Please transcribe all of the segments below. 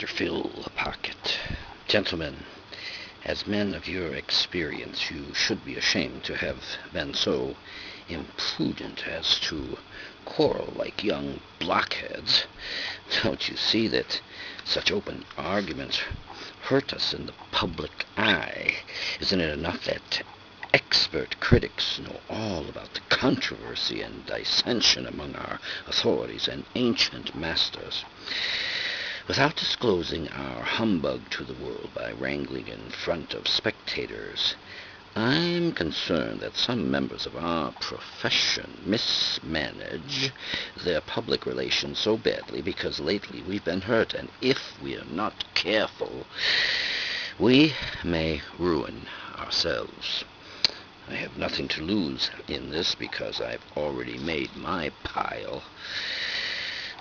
Mr. Fillpocket. Gentlemen, as men of your experience, you should be ashamed to have been so imprudent as to quarrel like young blockheads. Don't you see that such open arguments hurt us in the public eye? Isn't it enough that expert critics know all about the controversy and dissension among our authorities and ancient masters, without disclosing our humbug to the world by wrangling in front of spectators? I'm concerned that some members of our profession mismanage their public relations so badly because lately we've been hurt, and if we're not careful, we may ruin ourselves. I have nothing to lose in this because I've already made my pile.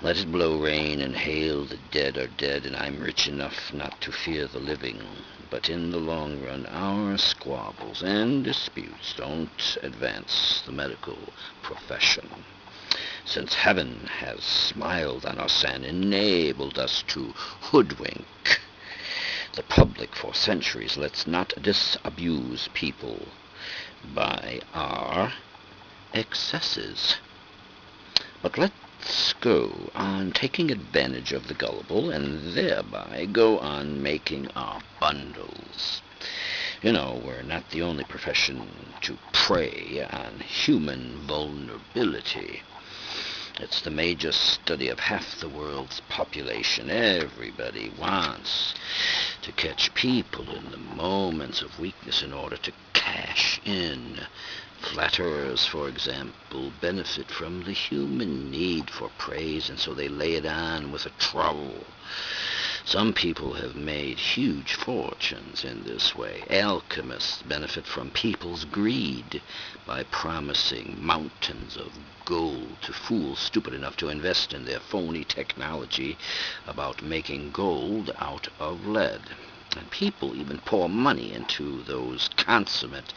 Let it blow rain and hail, the dead are dead, and I'm rich enough not to fear the living. But in the long run, our squabbles and disputes don't advance the medical profession. Since heaven has smiled on us and enabled us to hoodwink the public for centuries, let's not disabuse people by our excesses, but let's go on taking advantage of the gullible and thereby go on making our bundles. You know, we're not the only profession to prey on human vulnerability. It's the major study of half the world's population. Everybody wants to catch people in the moments of weakness in order to cash in. Flatterers, for example, benefit from the human need for praise, and so they lay it on with a trowel. Some people have made huge fortunes in this way. Alchemists benefit from people's greed by promising mountains of gold to fools stupid enough to invest in their phony technology about making gold out of lead. And people even pour money into those consummate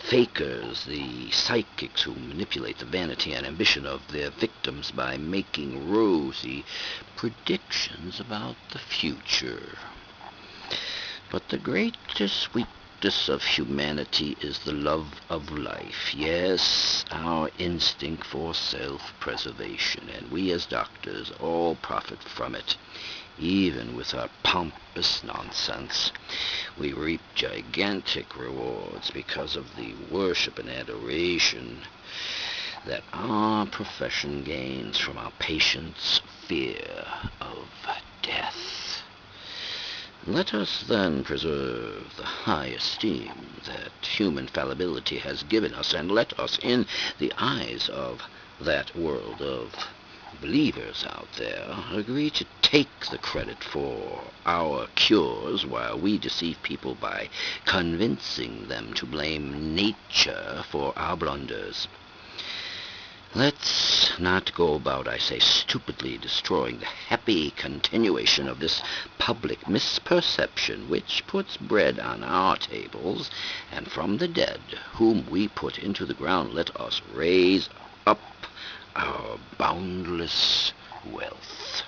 fakers, the psychics who manipulate the vanity and ambition of their victims by making rosy predictions about the future. But the greatest weakness of humanity is the love of life. Yes, our instinct for self-preservation, and we as doctors all profit from it. Even with our pompous nonsense, we reap gigantic rewards because of the worship and adoration that our profession gains from our patients' fear of death. Let us then preserve the high esteem that human fallibility has given us, and let us, in the eyes of that world of believers out there, agree to take the credit for our cures while we deceive people by convincing them to blame nature for our blunders. Let's not go about, I say, stupidly destroying the happy continuation of this public misperception which puts bread on our tables, and from the dead, whom we put into the ground, let us raise up our boundless wealth.